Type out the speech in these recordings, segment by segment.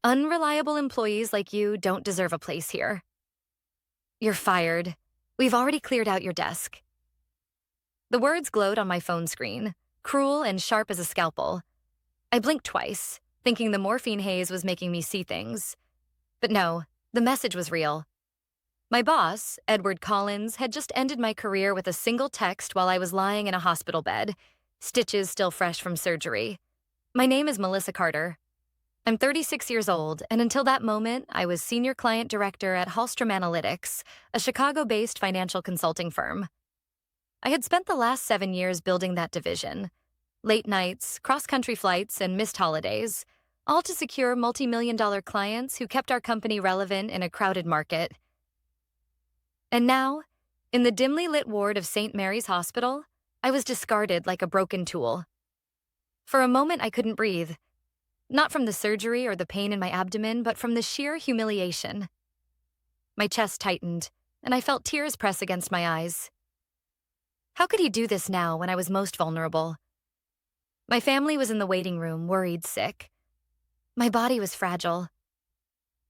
Unreliable employees like you don't deserve a place here. You're fired. We've already cleared out your desk. The words glowed on my phone screen, cruel and sharp as a scalpel. I blinked twice, thinking the morphine haze was making me see things. But no, the message was real. My boss, Edward Collins, had just ended my career with a single text while I was lying in a hospital bed, stitches still fresh from surgery. My name is Melissa Carter. I'm 36 years old, and until that moment, I was senior client director at Hollstrom Analytics, a Chicago-based financial consulting firm. I had spent the last 7 years building that division. Late nights, cross-country flights, and missed holidays, all to secure multi-million-dollar clients who kept our company relevant in a crowded market. And now, in the dimly lit ward of St. Mary's Hospital, I was discarded like a broken tool. For a moment, I couldn't breathe. Not from the surgery or the pain in my abdomen, but from the sheer humiliation. My chest tightened, and I felt tears press against my eyes. How could he do this now when I was most vulnerable? My family was in the waiting room, worried sick. My body was fragile.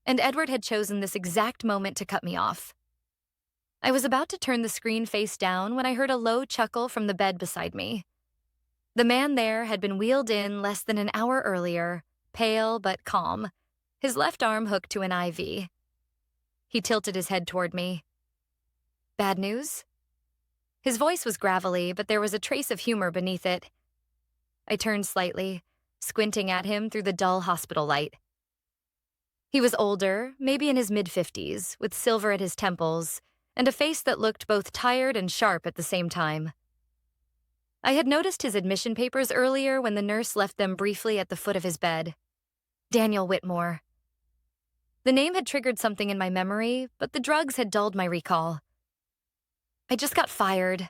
And Edward had chosen this exact moment to cut me off. I was about to turn the screen face down when I heard a low chuckle from the bed beside me. The man there had been wheeled in less than an hour earlier, pale but calm, his left arm hooked to an IV. He tilted his head toward me. Bad news? His voice was gravelly, but there was a trace of humor beneath it. I turned slightly, squinting at him through the dull hospital light. He was older, maybe in his mid-50s, with silver at his temples, and a face that looked both tired and sharp at the same time. I had noticed his admission papers earlier when the nurse left them briefly at the foot of his bed. Daniel Whitmore. The name had triggered something in my memory, but the drugs had dulled my recall. I just got fired,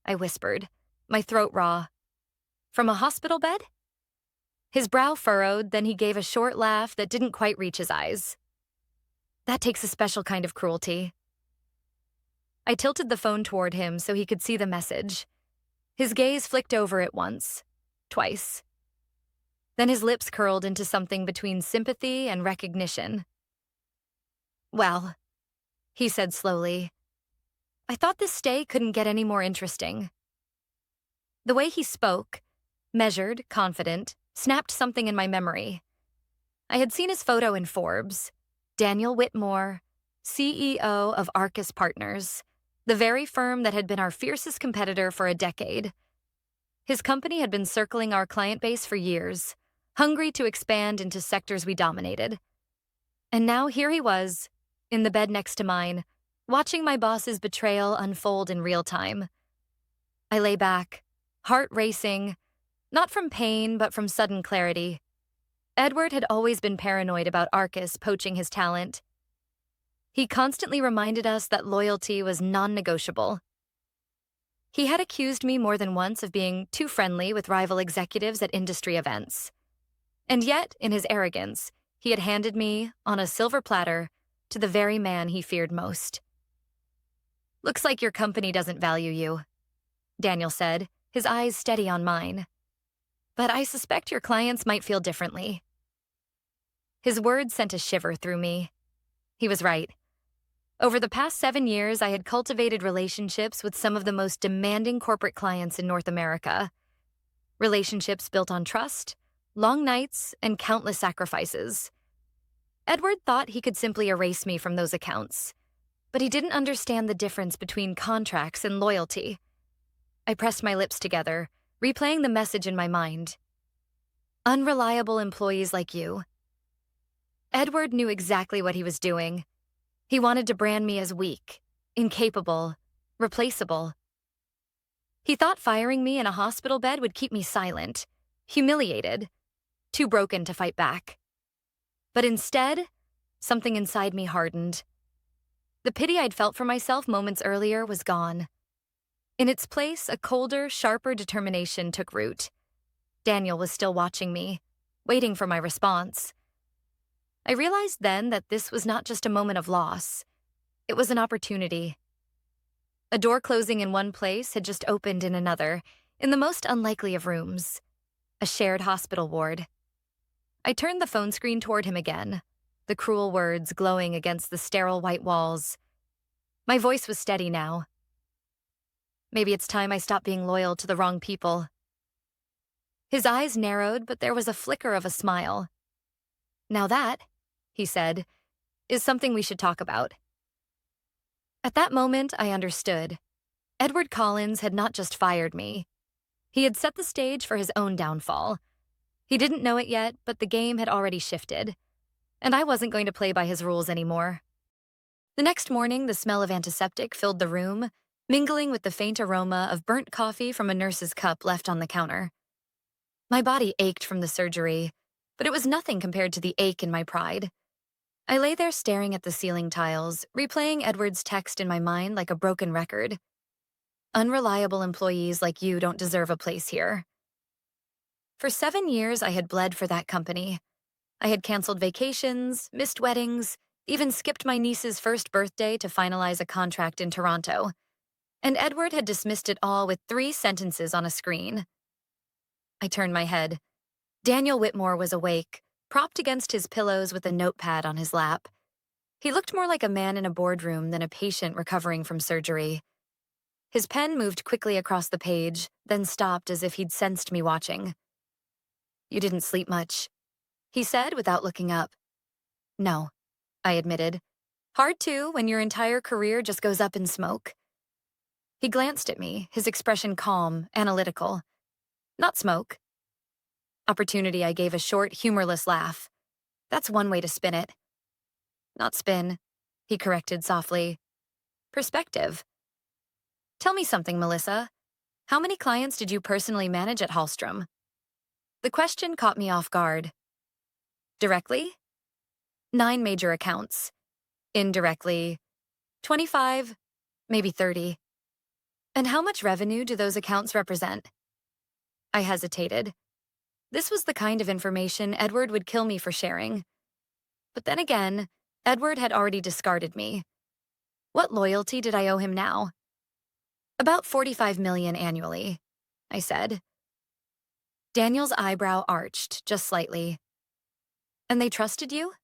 I whispered, my throat raw. From a hospital bed? His brow furrowed, then he gave a short laugh that didn't quite reach his eyes. That takes a special kind of cruelty. I tilted the phone toward him so he could see the message. His gaze flicked over it once, twice. Then his lips curled into something between sympathy and recognition. Well, he said slowly, I thought this stay couldn't get any more interesting. The way he spoke, measured, confident, snapped something in my memory. I had seen his photo in Forbes. Daniel Whitmore, CEO of Arcus Partners, the very firm that had been our fiercest competitor for a decade. His company had been circling our client base for years, hungry to expand into sectors we dominated. And now here he was, in the bed next to mine, watching my boss's betrayal unfold in real time. I lay back, heart racing, not from pain, but from sudden clarity. Edward had always been paranoid about Arcus poaching his talent. He constantly reminded us that loyalty was non-negotiable. He had accused me more than once of being too friendly with rival executives at industry events. And yet, in his arrogance, he had handed me, on a silver platter, to the very man he feared most. Looks like your company doesn't value you, Daniel said, his eyes steady on mine. But I suspect your clients might feel differently. His words sent a shiver through me. He was right. Over the past 7 years, I had cultivated relationships with some of the most demanding corporate clients in North America. Relationships built on trust, long nights, and countless sacrifices. Edward thought he could simply erase me from those accounts, but he didn't understand the difference between contracts and loyalty. I pressed my lips together, replaying the message in my mind. Unreliable employees like you. Edward knew exactly what he was doing. He wanted to brand me as weak, incapable, replaceable. He thought firing me in a hospital bed would keep me silent, humiliated, too broken to fight back. But instead, something inside me hardened. The pity I'd felt for myself moments earlier was gone. In its place, a colder, sharper determination took root. Daniel was still watching me, waiting for my response. I realized then that this was not just a moment of loss. It was an opportunity. A door closing in one place had just opened in another, in the most unlikely of rooms, a shared hospital ward. I turned the phone screen toward him again, the cruel words glowing against the sterile white walls. My voice was steady now. Maybe it's time I stopped being loyal to the wrong people. His eyes narrowed, but there was a flicker of a smile. Now that, he said, is something we should talk about. At that moment, I understood. Edward Collins had not just fired me. He had set the stage for his own downfall. He didn't know it yet, but the game had already shifted, and I wasn't going to play by his rules anymore. The next morning, the smell of antiseptic filled the room, mingling with the faint aroma of burnt coffee from a nurse's cup left on the counter. My body ached from the surgery, but it was nothing compared to the ache in my pride. I lay there staring at the ceiling tiles, replaying Edward's text in my mind like a broken record. Unreliable employees like you don't deserve a place here. For 7 years, I had bled for that company. I had canceled vacations, missed weddings, even skipped my niece's first birthday to finalize a contract in Toronto. And Edward had dismissed it all with 3 sentences on a screen. I turned my head. Daniel Whitmore was awake, propped against his pillows with a notepad on his lap. He looked more like a man in a boardroom than a patient recovering from surgery. His pen moved quickly across the page, then stopped as if he'd sensed me watching. "You didn't sleep much," he said without looking up. "No," I admitted. "Hard to when your entire career just goes up in smoke." He glanced at me, his expression calm, analytical. "Not smoke." Opportunity, I gave a short, humorless laugh. That's one way to spin it. "Not spin," he corrected softly. "Perspective." "Tell me something, Melissa. How many clients did you personally manage at Hollstrom?" The question caught me off guard. Directly? 9 major accounts. Indirectly, 25, maybe 30. And how much revenue do those accounts represent? I hesitated. This was the kind of information Edward would kill me for sharing. But then again, Edward had already discarded me. What loyalty did I owe him now? "About 45 million annually," I said. Daniel's eyebrow arched, just slightly. "And they trusted you?"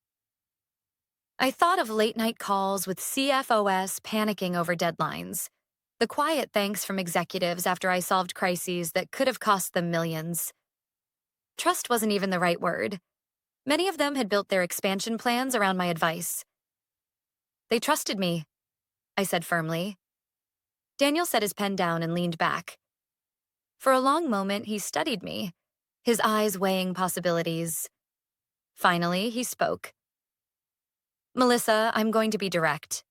I thought of late-night calls with CFOs panicking over deadlines, the quiet thanks from executives after I solved crises that could have cost them millions. Trust wasn't even the right word. Many of them had built their expansion plans around my advice. "They trusted me," I said firmly. Daniel set his pen down and leaned back. For a long moment, he studied me, his eyes weighing possibilities. Finally, he spoke. "Melissa, I'm going to be direct.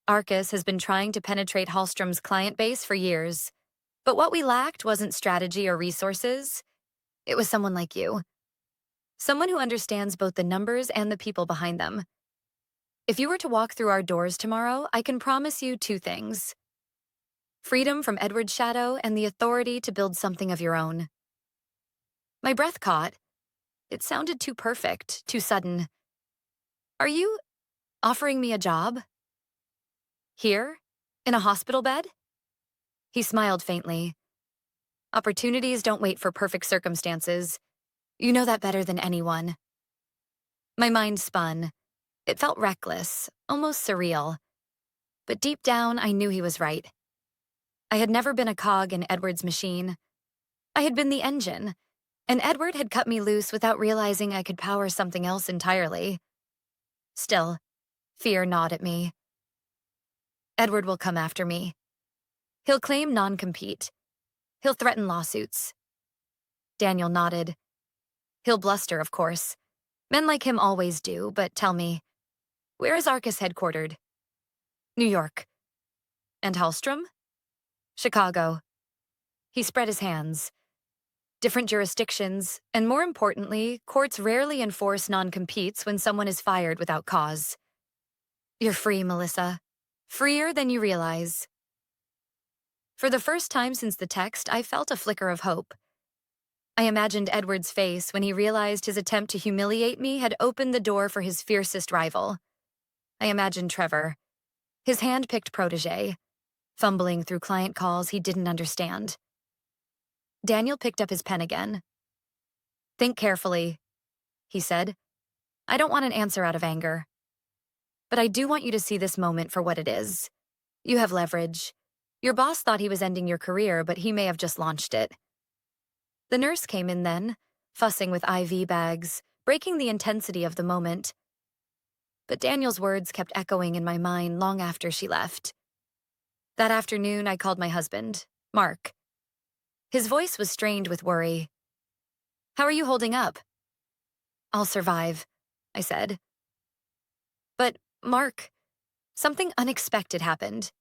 Arcus has been trying to penetrate Hollstrom's client base for years, but what we lacked wasn't strategy or resources. It was someone like you. Someone who understands both the numbers and the people behind them. If you were to walk through our doors tomorrow, I can promise you 2 things. Freedom from Edward's shadow and the authority to build something of your own." My breath caught. It sounded too perfect, too sudden. "Are you offering me a job? Here? In a hospital bed?" He smiled faintly. "Opportunities don't wait for perfect circumstances. You know that better than anyone." My mind spun. It felt reckless, almost surreal. But deep down, I knew he was right. I had never been a cog in Edward's machine. I had been the engine, and Edward had cut me loose without realizing I could power something else entirely. Still, fear gnawed at me. Edward will come after me. He'll claim non-compete. He'll threaten lawsuits. Daniel nodded. He'll bluster, of course. Men like him always do, but tell me, where is Arcus headquartered? New York. And Hollstrom? Chicago. He spread his hands. Different jurisdictions, and more importantly, courts rarely enforce non-competes when someone is fired without cause. You're free, Melissa. Freer than you realize. For the first time since the text, I felt a flicker of hope. I imagined Edward's face when he realized his attempt to humiliate me had opened the door for his fiercest rival. I imagined Trevor, his hand-picked protege, fumbling through client calls he didn't understand. Daniel picked up his pen again. "Think carefully. he said. I don't want an answer out of anger. But I do want you to see this moment for what it is. You have leverage. Your boss thought he was ending your career, but he may have just launched it. The nurse came in then, fussing with IV bags, breaking the intensity of the moment. But Daniel's words kept echoing in my mind long after she left. That afternoon, I called my husband, Mark. His voice was strained with worry. How are you holding up? I'll survive, I said. But, Mark, something unexpected happened.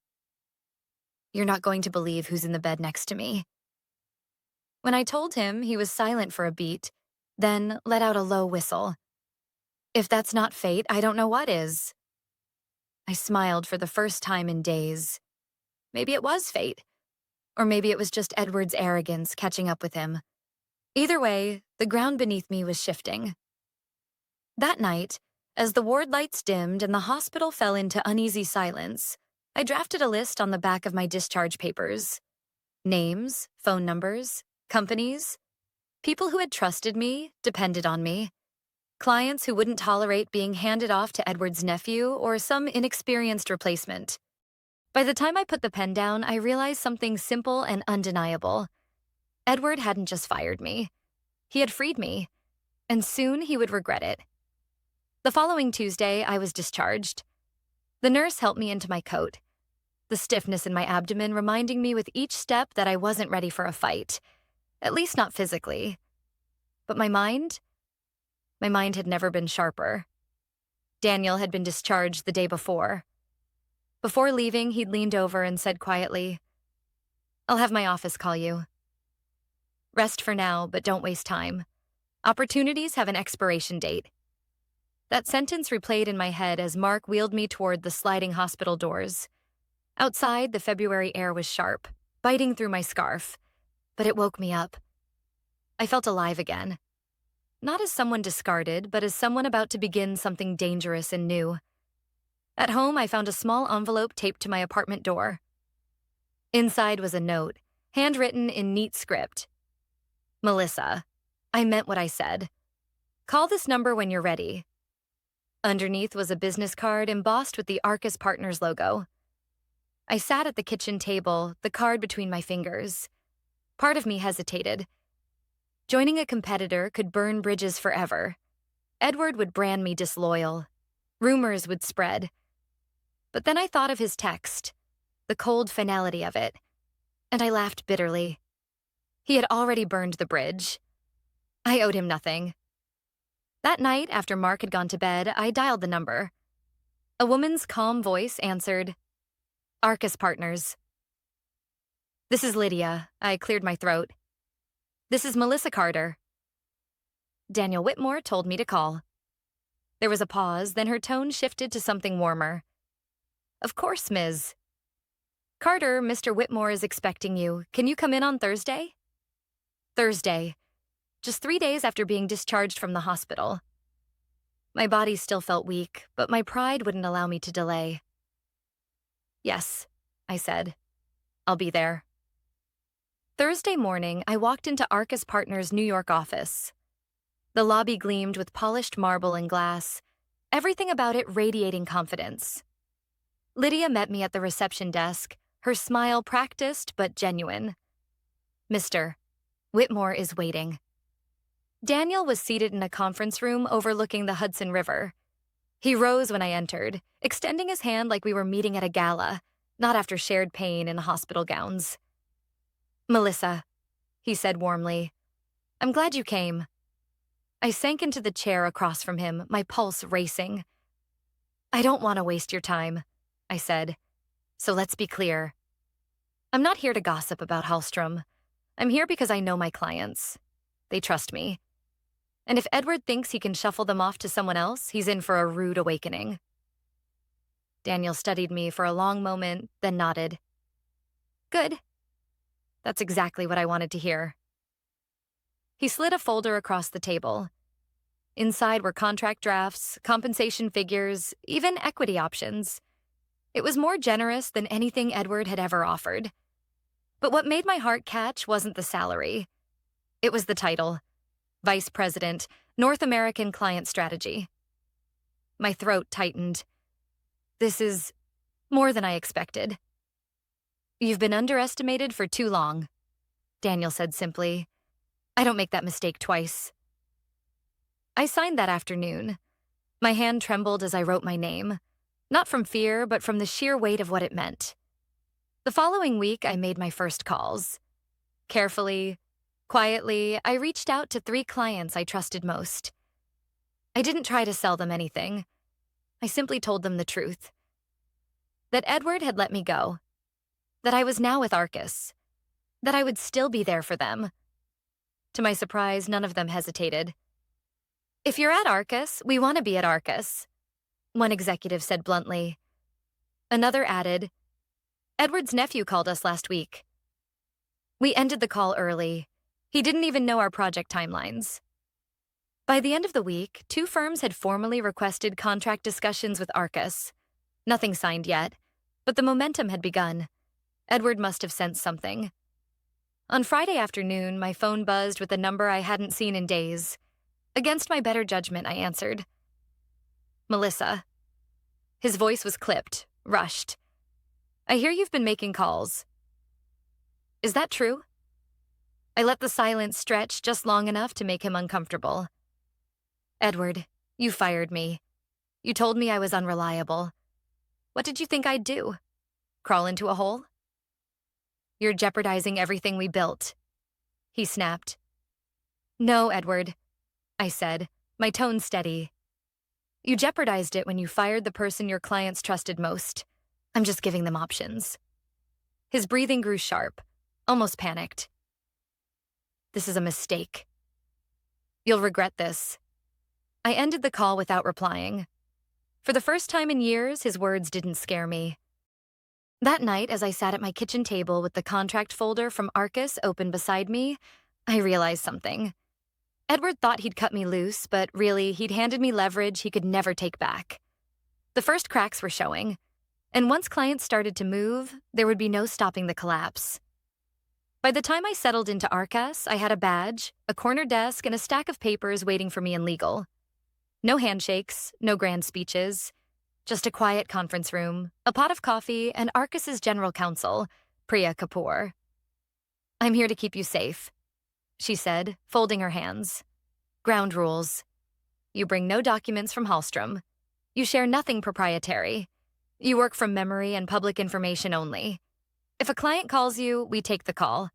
You're not going to believe who's in the bed next to me. When I told him, he was silent for a beat, then let out a low whistle. If that's not fate, I don't know what is. I smiled for the first time in days. Maybe it was fate. Or maybe it was just Edward's arrogance catching up with him. Either way, the ground beneath me was shifting. That night, as the ward lights dimmed and the hospital fell into uneasy silence, I drafted a list on the back of my discharge papers. Names, phone numbers, companies, people who had trusted me, depended on me, clients who wouldn't tolerate being handed off to Edward's nephew or some inexperienced replacement. By the time I put the pen down, I realized something simple and undeniable. Edward hadn't just fired me. He had freed me, and soon he would regret it. The following Tuesday, I was discharged. The nurse helped me into my coat, the stiffness in my abdomen reminding me with each step that I wasn't ready for a fight, at least not physically. But my mind had never been sharper. Daniel had been discharged the day before. Before leaving, he'd leaned over and said quietly, I'll have my office call you. Rest for now, but don't waste time. Opportunities have an expiration date. That sentence replayed in my head as Mark wheeled me toward the sliding hospital doors. Outside, the February air was sharp, biting through my scarf, but it woke me up. I felt alive again. Not as someone discarded, but as someone about to begin something dangerous and new. At home, I found a small envelope taped to my apartment door. Inside was a note, handwritten in neat script. Melissa, I meant what I said. Call this number when you're ready. Underneath was a business card embossed with the Arcus Partners logo. I sat at the kitchen table, the card between my fingers. Part of me hesitated. Joining a competitor could burn bridges forever. Edward would brand me disloyal. Rumors would spread. But then I thought of his text, the cold finality of it, and I laughed bitterly. He had already burned the bridge. I owed him nothing. That night, after Mark had gone to bed, I dialed the number. A woman's calm voice answered, Arcus Partners. This is Lydia. I cleared my throat. This is Melissa Carter. Daniel Whitmore told me to call. There was a pause, then her tone shifted to something warmer. Of course, Ms. Carter, Mr. Whitmore is expecting you. Can you come in on Thursday? Thursday. Just 3 days after being discharged from the hospital. My body still felt weak, but my pride wouldn't allow me to delay. Yes, I said. I'll be there. Thursday morning, I walked into Arcus Partners' New York office. The lobby gleamed with polished marble and glass, everything about it radiating confidence. Lydia met me at the reception desk, her smile practiced but genuine. Mr. Whitmore is waiting. Daniel was seated in a conference room overlooking the Hudson River. He rose when I entered, extending his hand like we were meeting at a gala, not after shared pain in hospital gowns. Melissa, he said warmly, I'm glad you came. I sank into the chair across from him, my pulse racing. I don't want to waste your time, I said. So let's be clear. I'm not here to gossip about Hollstrom. I'm here because I know my clients. They trust me. And if Edward thinks he can shuffle them off to someone else, he's in for a rude awakening. Daniel studied me for a long moment, then nodded. Good. That's exactly what I wanted to hear. He slid a folder across the table. Inside were contract drafts, compensation figures, even equity options. It was more generous than anything Edward had ever offered. But what made my heart catch wasn't the salary. It was the title. Vice President, North American Client Strategy. My throat tightened. This is more than I expected. You've been underestimated for too long, Daniel said simply. I don't make that mistake twice. I signed that afternoon. My hand trembled as I wrote my name, not from fear, but from the sheer weight of what it meant. The following week, I made my first calls. Carefully, quietly, I reached out to 3 clients I trusted most. I didn't try to sell them anything. I simply told them the truth. That Edward had let me go. That I was now with Arcus. That I would still be there for them. To my surprise, none of them hesitated. If you're at Arcus, we want to be at Arcus, one executive said bluntly. Another added, Edward's nephew called us last week. We ended the call early. He didn't even know our project timelines. By the end of the week, 2 firms had formally requested contract discussions with Arcus. Nothing signed yet, but the momentum had begun. Edward must have sensed something. On Friday afternoon, my phone buzzed with a number I hadn't seen in days. Against my better judgment, I answered. Melissa. His voice was clipped, rushed. I hear you've been making calls. Is that true? I let the silence stretch just long enough to make him uncomfortable. Edward, you fired me. You told me I was unreliable. What did you think I'd do? Crawl into a hole? You're jeopardizing everything we built, he snapped. No, Edward, I said, my tone steady. You jeopardized it when you fired the person your clients trusted most. I'm just giving them options. His breathing grew sharp, almost panicked. This is a mistake. You'll regret this. I ended the call without replying. For the first time in years, his words didn't scare me. That night, as I sat at my kitchen table with the contract folder from Arcus open beside me, I realized something. Edward thought he'd cut me loose, but really, he'd handed me leverage he could never take back. The first cracks were showing, and once clients started to move, there would be no stopping the collapse. By the time I settled into Arcus, I had a badge, a corner desk, and a stack of papers waiting for me in legal. No handshakes, no grand speeches. Just a quiet conference room, a pot of coffee, and Arcus's general counsel, Priya Kapoor. I'm here to keep you safe, she said, folding her hands. Ground rules. You bring no documents from Hollstrom. You share nothing proprietary. You work from memory and public information only. If a client calls you, we take the call.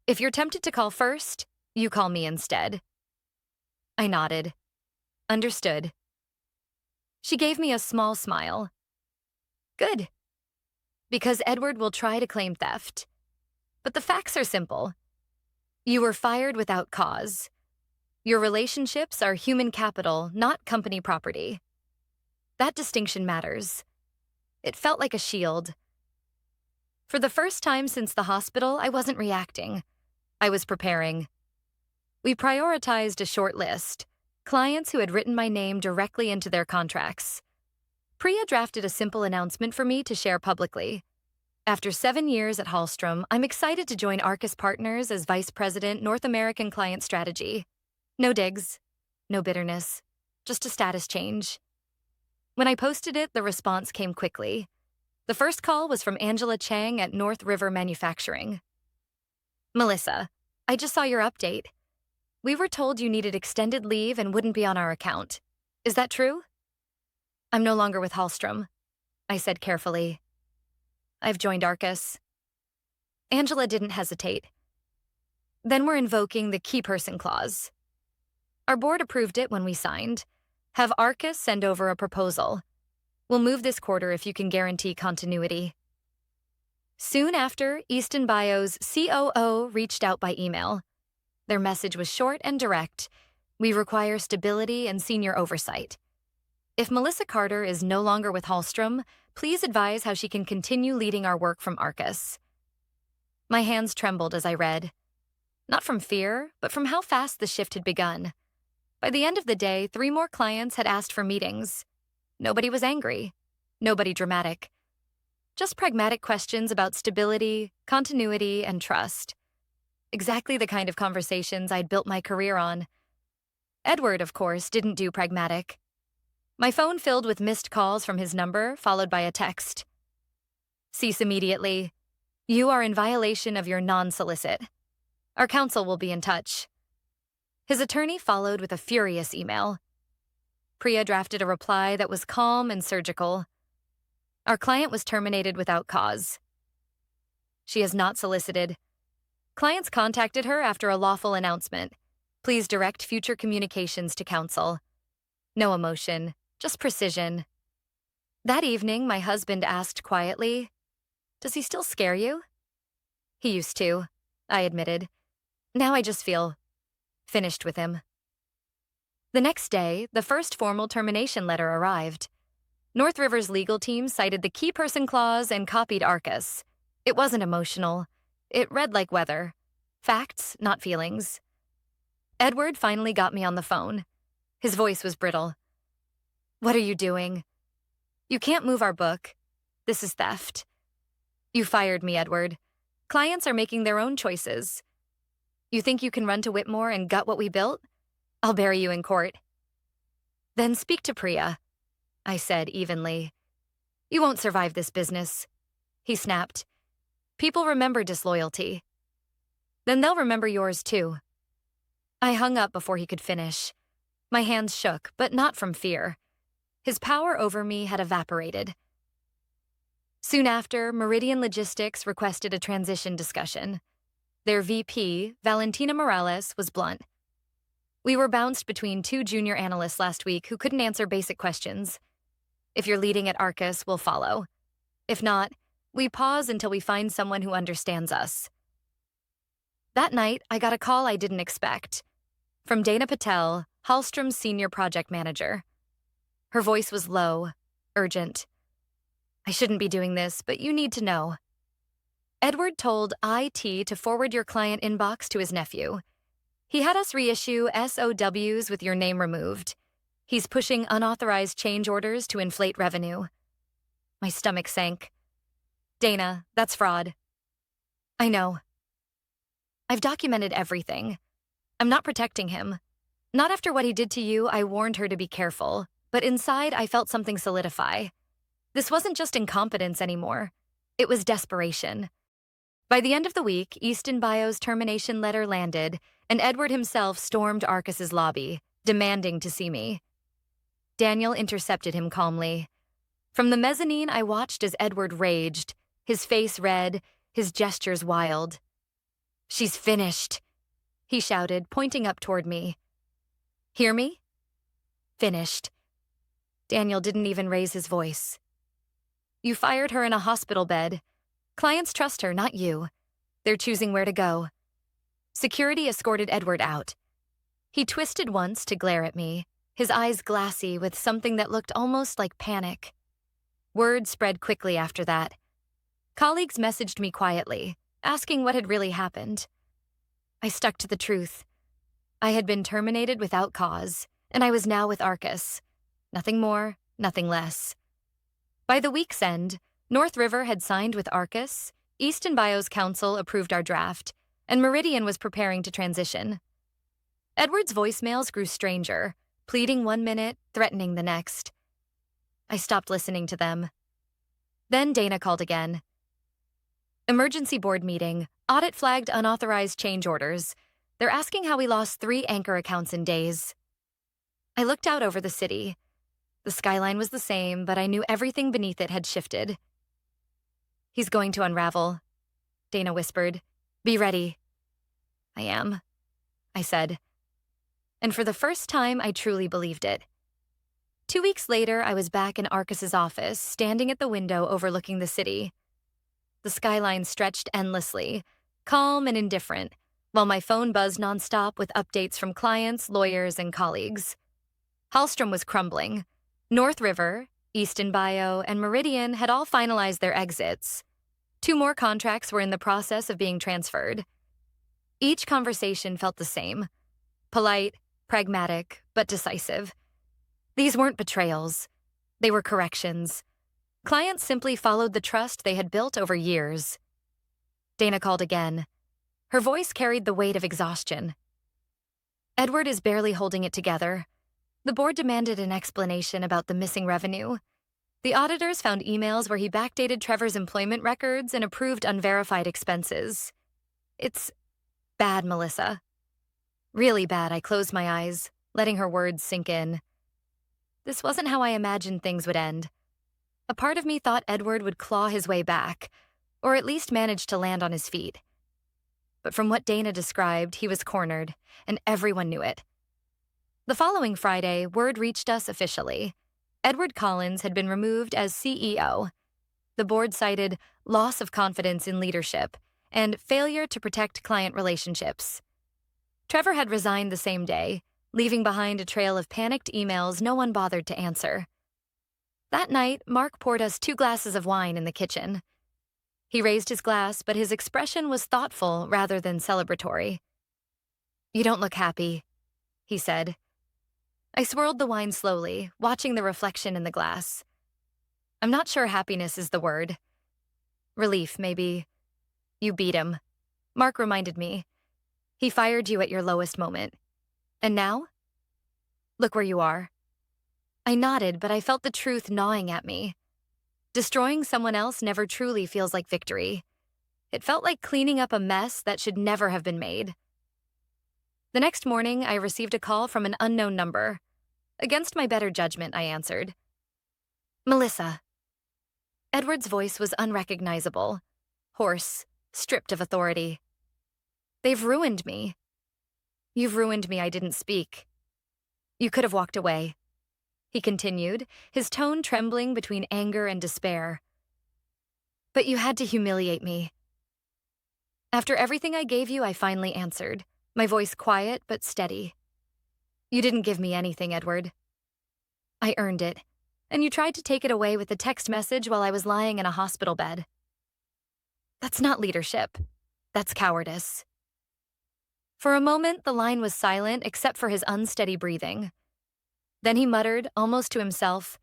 If you're tempted to call first, you call me instead. I nodded. Understood. She gave me a small smile. Good. Because Edward will try to claim theft. But the facts are simple. You were fired without cause. Your relationships are human capital, not company property. That distinction matters. It felt like a shield. For the first time since the hospital, I wasn't reacting. I was preparing. We prioritized a short list. Clients who had written my name directly into their contracts. Priya drafted a simple announcement for me to share publicly. After 7 years at Hollstrom, I'm excited to join Arcus Partners as Vice President, North American Client Strategy. No digs, no bitterness, just a status change. When I posted it, the response came quickly. The first call was from Angela Chang at North River Manufacturing. Melissa, I just saw your update. We were told you needed extended leave and wouldn't be on our account. Is that true? I'm no longer with Hollstrom, I said carefully. I've joined Arcus. Angela didn't hesitate. Then we're invoking the key person clause. Our board approved it when we signed. Have Arcus send over a proposal. We'll move this quarter if you can guarantee continuity. Soon after, Easton Bio's COO reached out by email. Their message was short and direct. We require stability and senior oversight. If Melissa Carter is no longer with Hollstrom, please advise how she can continue leading our work from Arcus. My hands trembled as I read. Not from fear, but from how fast the shift had begun. By the end of the day, 3 more clients had asked for meetings. Nobody was angry. Nobody dramatic. Just pragmatic questions about stability, continuity, and trust. Exactly the kind of conversations I'd built my career on. Edward, of course, didn't do pragmatic. My phone filled with missed calls from his number, followed by a text. Cease immediately. You are in violation of your non-solicit. Our counsel will be in touch. His attorney followed with a furious email. Priya drafted a reply that was calm and surgical. Our client was terminated without cause. She has not solicited. Clients contacted her after a lawful announcement. Please direct future communications to counsel. No emotion, just precision. That evening, my husband asked quietly, "Does he still scare you?" He used to, I admitted. Now I just feel finished with him. The next day, the first formal termination letter arrived. North River's legal team cited the key person clause and copied Arcus. It wasn't emotional. It read like weather. Facts, not feelings. Edward finally got me on the phone. His voice was brittle. What are you doing? You can't move our book. This is theft. You fired me, Edward. Clients are making their own choices. You think you can run to Whitmore and gut what we built? I'll bury you in court. Then speak to Priya, I said evenly. You won't survive this business. He snapped. People remember disloyalty. Then they'll remember yours too. I hung up before he could finish. My hands shook, but not from fear. His power over me had evaporated. Soon after, Meridian Logistics requested a transition discussion. Their VP, Valentina Morales, was blunt. We were bounced between two junior analysts last week who couldn't answer basic questions. If you're leading at Arcus, we'll follow. If not, we pause until we find someone who understands us. That night, I got a call I didn't expect. From Dana Patel, Hollstrom's senior project manager. Her voice was low, urgent. I shouldn't be doing this, but you need to know. Edward told IT to forward your client inbox to his nephew. He had us reissue SOWs with your name removed. He's pushing unauthorized change orders to inflate revenue. My stomach sank. Dana, that's fraud. I know. I've documented everything. I'm not protecting him. Not after what he did to you, I warned her to be careful, but inside I felt something solidify. This wasn't just incompetence anymore. It was desperation. By the end of the week, Easton Bio's termination letter landed, and Edward himself stormed Arcus's lobby, demanding to see me. Daniel intercepted him calmly. From the mezzanine, I watched as Edward raged, his face red, his gestures wild. She's finished, he shouted, pointing up toward me. Hear me? Finished. Daniel didn't even raise his voice. You fired her in a hospital bed. Clients trust her, not you. They're choosing where to go. Security escorted Edward out. He twisted once to glare at me, his eyes glassy with something that looked almost like panic. Word spread quickly after that. Colleagues messaged me quietly, asking what had really happened. I stuck to the truth. I had been terminated without cause, and I was now with Arcus. Nothing more, nothing less. By the week's end, North River had signed with Arcus, Easton Bio's counsel approved our draft, and Meridian was preparing to transition. Edward's voicemails grew stranger, pleading one minute, threatening the next. I stopped listening to them. Then Dana called again. Emergency board meeting, audit flagged unauthorized change orders. They're asking how we lost 3 anchor accounts in days. I looked out over the city. The skyline was the same, but I knew everything beneath it had shifted. He's going to unravel, Dana whispered. Be ready. I am, I said. And for the first time, I truly believed it. 2 weeks later, I was back in Arcus's office, standing at the window overlooking the city. The skyline stretched endlessly, calm and indifferent, while my phone buzzed nonstop with updates from clients, lawyers, and colleagues. Hollstrom was crumbling. North River, Easton Bio, and Meridian had all finalized their exits. 2 more contracts were in the process of being transferred. Each conversation felt the same. Polite, pragmatic, but decisive. These weren't betrayals. They were corrections. Clients simply followed the trust they had built over years. Dana called again. Her voice carried the weight of exhaustion. Edward is barely holding it together. The board demanded an explanation about the missing revenue. The auditors found emails where he backdated Trevor's employment records and approved unverified expenses. It's bad, Melissa. Really bad. I closed my eyes, letting her words sink in. This wasn't how I imagined things would end. A part of me thought Edward would claw his way back, or at least manage to land on his feet. But from what Dana described, he was cornered, and everyone knew it. The following Friday, word reached us officially. Edward Collins had been removed as CEO. The board cited loss of confidence in leadership and failure to protect client relationships. Trevor had resigned the same day, leaving behind a trail of panicked emails no one bothered to answer. That night, Mark poured us 2 glasses of wine in the kitchen. He raised his glass, but his expression was thoughtful rather than celebratory. "You don't look happy," he said. I swirled the wine slowly, watching the reflection in the glass. I'm not sure happiness is the word. Relief, maybe. "You beat him," Mark reminded me. "He fired you at your lowest moment. And now? Look where you are." I nodded, but I felt the truth gnawing at me. Destroying someone else never truly feels like victory. It felt like cleaning up a mess that should never have been made. The next morning, I received a call from an unknown number. Against my better judgment, I answered. "Melissa." Edward's voice was unrecognizable, hoarse, stripped of authority. "They've ruined me." "You've ruined me. I didn't speak. You could have walked away," he continued, his tone trembling between anger and despair. "But you had to humiliate me." After everything I gave you, I finally answered, my voice quiet but steady. "You didn't give me anything, Edward. I earned it, and you tried to take it away with a text message while I was lying in a hospital bed. That's not leadership. That's cowardice." For a moment, the line was silent except for his unsteady breathing. Then he muttered, almost to himself,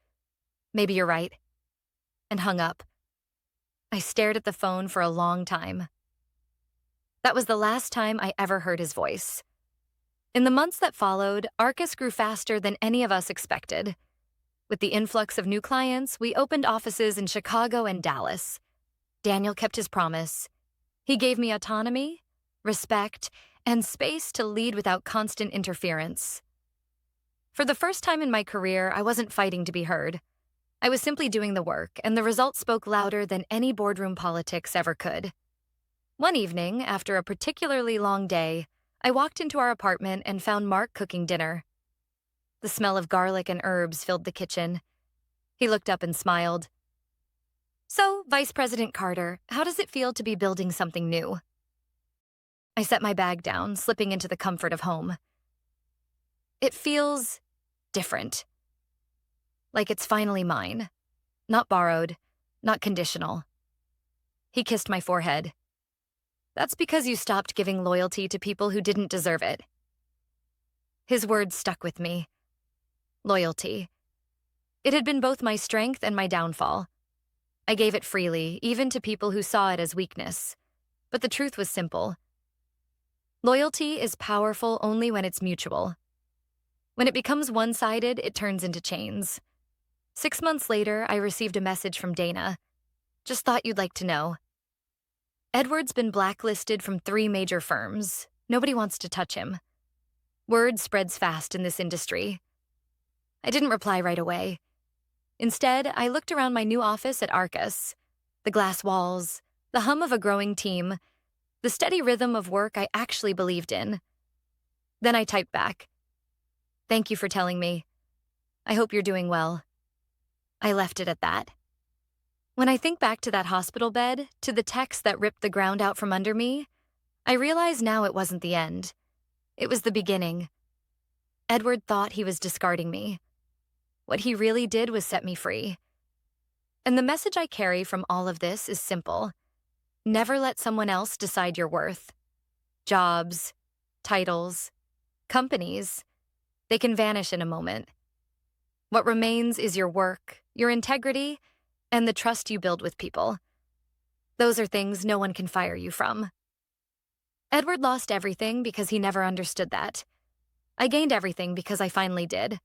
"Maybe you're right," and hung up. I stared at the phone for a long time. That was the last time I ever heard his voice. In the months that followed, Arcus grew faster than any of us expected. With the influx of new clients, we opened offices in Chicago and Dallas. Daniel kept his promise. He gave me autonomy, respect, and space to lead without constant interference. For the first time in my career, I wasn't fighting to be heard. I was simply doing the work, and the results spoke louder than any boardroom politics ever could. One evening, after a particularly long day, I walked into our apartment and found Mark cooking dinner. The smell of garlic and herbs filled the kitchen. He looked up and smiled. "So, Vice President Carter, how does it feel to be building something new?" I set my bag down, slipping into the comfort of home. "It feels different. Like it's finally mine. Not borrowed, not conditional." He kissed my forehead. "That's because you stopped giving loyalty to people who didn't deserve it." His words stuck with me. Loyalty. It had been both my strength and my downfall. I gave it freely, even to people who saw it as weakness. But the truth was simple. Loyalty is powerful only when it's mutual. When it becomes one-sided, it turns into chains. 6 months later, I received a message from Dana. "Just thought you'd like to know. Edward's been blacklisted from 3 major firms. Nobody wants to touch him. Word spreads fast in this industry." I didn't reply right away. Instead, I looked around my new office at Arcus. The glass walls, the hum of a growing team, the steady rhythm of work I actually believed in. Then I typed back, "Thank you for telling me. I hope you're doing well." I left it at that. When I think back to that hospital bed, to the text that ripped the ground out from under me, I realize now it wasn't the end. It was the beginning. Edward thought he was discarding me. What he really did was set me free. And the message I carry from all of this is simple. Never let someone else decide your worth. Jobs, titles, companies, they can vanish in a moment. What remains is your work, your integrity, and the trust you build with people. Those are things no one can fire you from. Edward lost everything because he never understood that. I gained everything because I finally did.